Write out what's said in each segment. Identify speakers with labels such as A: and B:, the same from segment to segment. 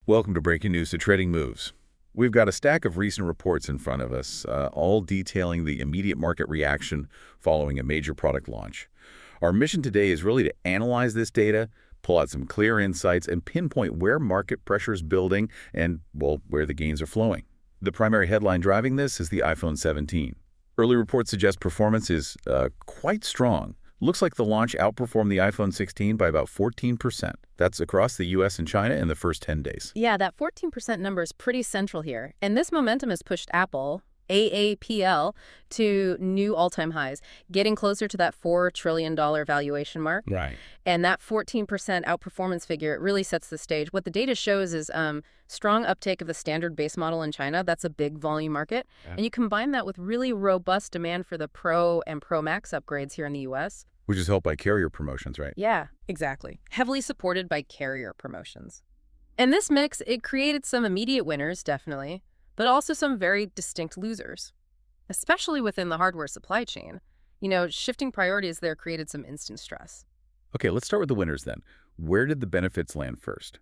A: Welcome to Breaking News to Trading Moves. We've got a stack of recent reports in front of us, all detailing the immediate market reaction following a major product launch. Our mission today is really to analyze this data, pull out some clear insights, and pinpoint where market pressure is building and, well, where the gains are flowing. The primary headline driving this is the iPhone 17. Early reports suggest performance is quite strong. Looks like the launch outperformed the iPhone 16 by about 14%. That's across the US and China in the first 10 days.
B: Yeah, that 14% number is pretty central here. And this momentum has pushed Apple, AAPL, to new all-time highs, getting closer to that $4 trillion valuation mark.
A: Right.
B: And that 14% outperformance figure, it really sets the stage. What the data shows is strong uptake of the standard base model in China. That's a big volume market. Yeah. And you combine that with really robust demand for the Pro and Pro Max upgrades here in the US.
A: Which is helped by carrier promotions, right?
B: Yeah, exactly. Heavily supported by carrier promotions. And this mix, it created some immediate winners, definitely, but also some very distinct losers, especially within the hardware supply chain. You know, shifting priorities there created some instant stress.
A: Okay, let's start with the winners then. Where did the benefits land first?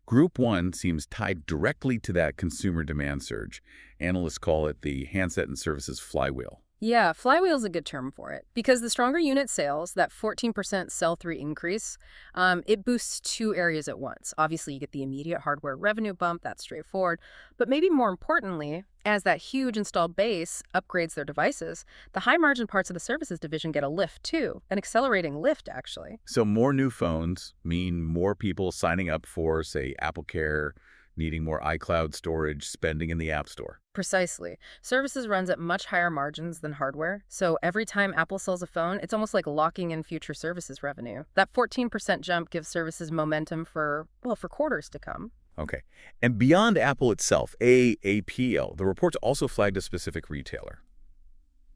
A: Group 1 seems tied directly to that consumer demand surge. Analysts call it the Handset and Services Flywheel.
B: Yeah, Flywheel is a good term for it because the stronger unit sales, that 14% sell-through increase, it boosts two areas at once. Obviously, you get the immediate hardware revenue bump, that's straightforward. But maybe more importantly, as that huge installed base upgrades their devices, the high-margin parts of the services division get a lift too, an accelerating lift, actually.
A: So more new phones mean more people signing up for, say, AppleCare, needing more iCloud storage, spending in the App Store.
B: Precisely. Services runs at much higher margins than hardware, so every time Apple sells a phone, it's almost like locking in future services revenue. That 14% jump gives services momentum for quarters to come.
A: Okay. And beyond Apple itself, AAPL, the reports also flagged a specific retailer.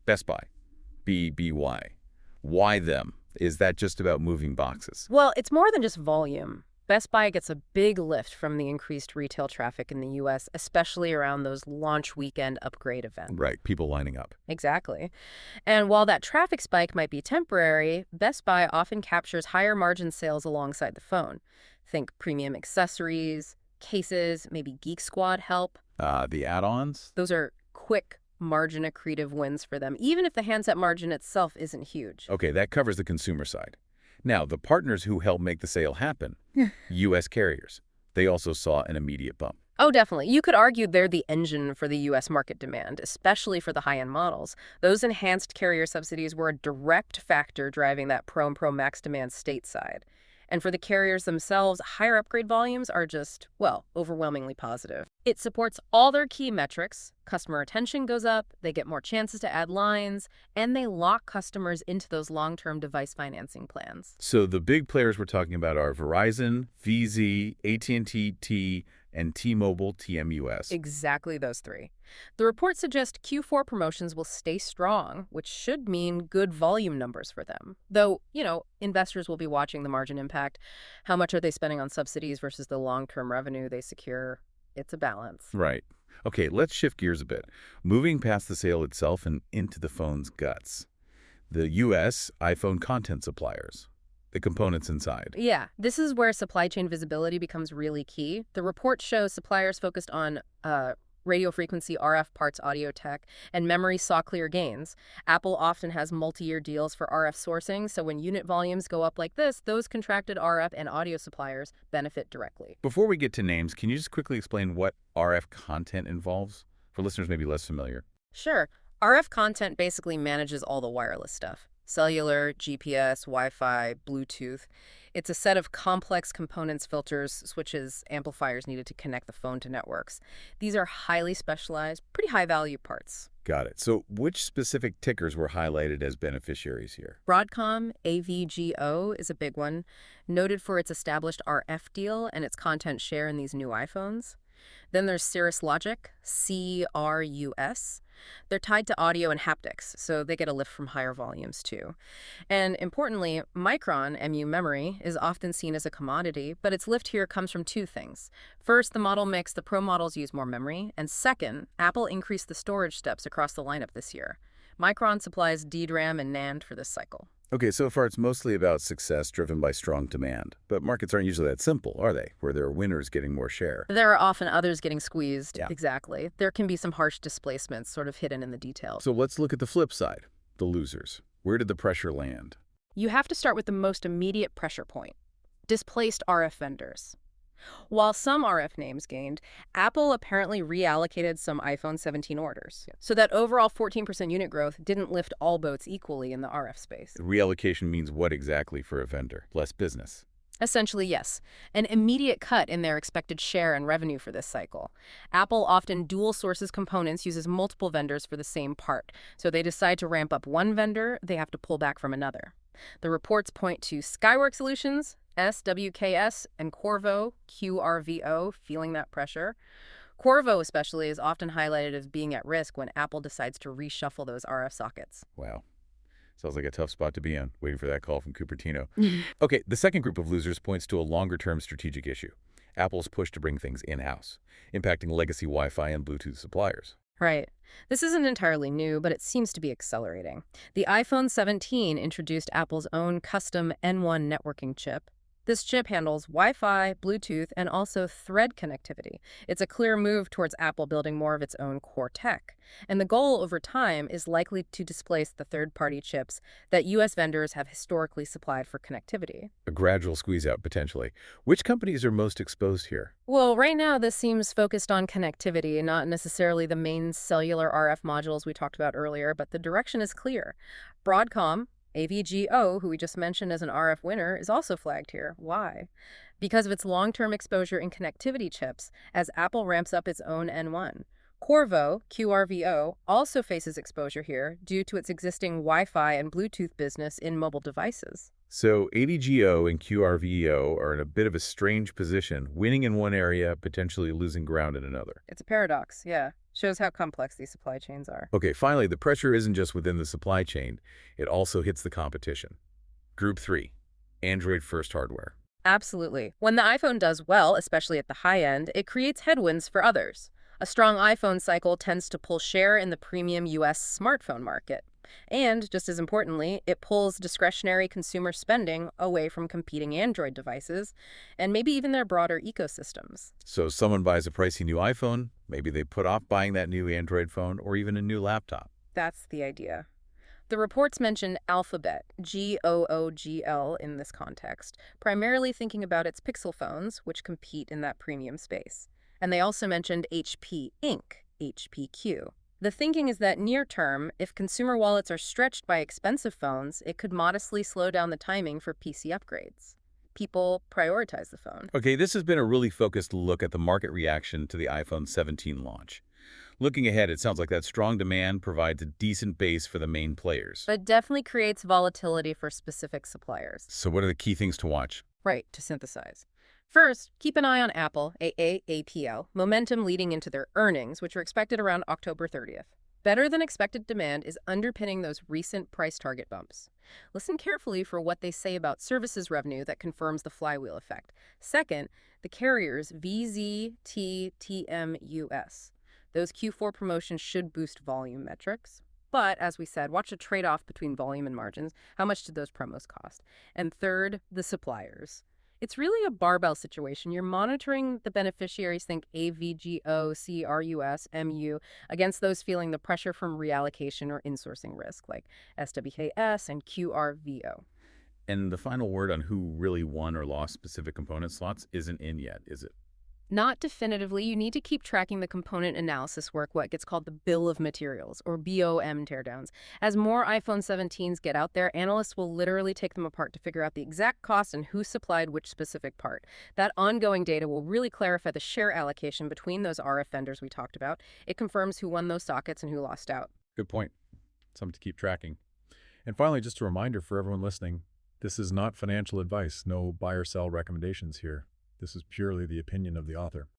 A: Best Buy. BBY. Why them? Is that just about moving boxes?
B: Well, it's more than just volume. Best Buy gets a big lift from the increased retail traffic in the U.S., especially around those launch weekend upgrade events.
A: Right, people lining up.
B: Exactly. And while that traffic spike might be temporary, Best Buy often captures higher margin sales alongside the phone. Think premium accessories, cases, maybe Geek Squad help.
A: The add-ons?
B: Those are quick margin accretive wins for them, even if the handset margin itself isn't huge.
A: Okay, that covers the consumer side. Now, the partners who helped make the sale happen, U.S. carriers, they also saw an immediate bump.
B: Oh, definitely. You could argue they're the engine for the U.S. market demand, especially for the high-end models. Those enhanced carrier subsidies were a direct factor driving that Pro and Pro Max demand stateside. And for the carriers themselves, higher upgrade volumes are just, well, overwhelmingly positive. It supports all their key metrics. Customer retention goes up, they get more chances to add lines, and they lock customers into those long-term device financing plans.
A: So the big players we're talking about are Verizon, VZ, AT&T, and T-Mobile, TMUS.
B: Exactly those three. The reports suggest Q4 promotions will stay strong, which should mean good volume numbers for them. Though, you know, investors will be watching the margin impact. How much are they spending on subsidies versus the long-term revenue they secure? It's a balance.
A: Right. Okay, let's shift gears a bit. Moving past the sale itself and into the phone's guts. The U.S. iPhone content suppliers. The components inside.
B: Yeah, this is where supply chain visibility becomes really key. The report shows suppliers focused on radio frequency RF parts audio tech and memory saw clear gains. Apple often has multi-year deals for RF sourcing, so when unit volumes go up like this, those contracted RF and audio suppliers benefit directly.
A: Before we get to names, can you just quickly explain what RF content involves for listeners maybe less familiar?
B: Sure. RF content basically manages all the wireless stuff. Cellular, GPS, Wi-Fi, Bluetooth. It's a set of complex components, filters, switches, amplifiers needed to connect the phone to networks. These are highly specialized, pretty high-value parts.
A: Got it. So which specific tickers were highlighted as beneficiaries here?
B: Broadcom AVGO is a big one, noted for its established RF deal and its content share in these new iPhones. Then there's Cirrus Logic, CRUS. They're tied to audio and haptics, so they get a lift from higher volumes too. And importantly, Micron, MU memory, is often seen as a commodity, but its lift here comes from two things. First, the model mix, the Pro models use more memory, and second, Apple increased the storage steps across the lineup this year. Micron supplies DRAM and NAND for this cycle.
A: Okay, so far it's mostly about success driven by strong demand. But markets aren't usually that simple, are they? Where there are winners getting more share.
B: There are often others getting squeezed.
A: Yeah.
B: Exactly. There can be some harsh displacements sort of hidden in the details.
A: So let's look at the flip side, the losers. Where did the pressure land?
B: You have to start with the most immediate pressure point: displaced RF vendors. While some RF names gained, Apple apparently reallocated some iPhone 17 orders. So that overall 14% unit growth didn't lift all boats equally in the RF space.
A: Reallocation means what exactly for a vendor? Less business.
B: Essentially, yes. An immediate cut in their expected share and revenue for this cycle. Apple often dual sources components, uses multiple vendors for the same part. So they decide to ramp up one vendor, they have to pull back from another. The reports point to Skyworks Solutions, SWKS, and Qorvo, QRVO, feeling that pressure. Qorvo especially is often highlighted as being at risk when Apple decides to reshuffle those RF sockets.
A: Wow. Sounds like a tough spot to be in, waiting for that call from Cupertino. Okay, the second group of losers points to a longer-term strategic issue. Apple's push to bring things in-house, impacting legacy Wi-Fi and Bluetooth suppliers.
B: Right. This isn't entirely new, but it seems to be accelerating. The iPhone 17 introduced Apple's own custom N1 networking chip. This chip handles Wi-Fi, Bluetooth, and also Thread connectivity. It's a clear move towards Apple building more of its own core tech. And the goal over time is likely to displace the third-party chips that U.S. vendors have historically supplied for connectivity.
A: A gradual squeeze-out, potentially. Which companies are most exposed here?
B: Well, right now this seems focused on connectivity, not necessarily the main cellular RF modules we talked about earlier, but the direction is clear. Broadcom, AVGO, who we just mentioned as an RF winner, is also flagged here. Why? Because of its long-term exposure in connectivity chips as Apple ramps up its own N1. Qorvo, QRVO, also faces exposure here due to its existing Wi-Fi and Bluetooth business in mobile devices.
A: So ADGO and QRVEO are in a bit of a strange position, winning in one area, potentially losing ground in another.
B: It's a paradox, yeah. Shows how complex these supply chains are.
A: Okay, finally, the pressure isn't just within the supply chain. It also hits the competition. Group 3, Android-first hardware.
B: Absolutely. When the iPhone does well, especially at the high end, it creates headwinds for others. A strong iPhone cycle tends to pull share in the premium US smartphone market. And, just as importantly, it pulls discretionary consumer spending away from competing Android devices and maybe even their broader ecosystems.
A: So someone buys a pricey new iPhone, maybe they put off buying that new Android phone or even a new laptop.
B: That's the idea. The reports mention Alphabet, Googl, in this context, primarily thinking about its Pixel phones, which compete in that premium space. And they also mentioned HP Inc., HPQ. The thinking is that near term, if consumer wallets are stretched by expensive phones, it could modestly slow down the timing for PC upgrades. People prioritize the phone.
A: Okay, this has been a really focused look at the market reaction to the iPhone 17 launch. Looking ahead, it sounds like that strong demand provides a decent base for the main players.
B: But definitely creates volatility for specific suppliers.
A: So what are the key things to watch?
B: Right, to synthesize. First, keep an eye on Apple, AAPL, momentum leading into their earnings, which are expected around October 30th. Better than expected demand is underpinning those recent price target bumps. Listen carefully for what they say about services revenue that confirms the flywheel effect. Second, the carriers VZTTMUS. Those Q4 promotions should boost volume metrics. But, as we said, watch the trade-off between volume and margins. How much did those promos cost? And third, the suppliers. It's really a barbell situation. You're monitoring the beneficiaries, think AVGO, CRUS, MU, against those feeling the pressure from reallocation or insourcing risk, like SWKS and QRVO.
A: And the final word on who really won or lost specific component slots isn't in yet, is it?
B: Not definitively. You need to keep tracking the component analysis work, what gets called the bill of materials, or BOM teardowns. As more iPhone 17s get out there, analysts will literally take them apart to figure out the exact cost and who supplied which specific part. That ongoing data will really clarify the share allocation between those RF vendors we talked about. It confirms who won those sockets and who lost out.
C: Good point. Something to keep tracking. And finally, just a reminder for everyone listening, this is not financial advice. No buy or sell recommendations here. This is purely the opinion of the author.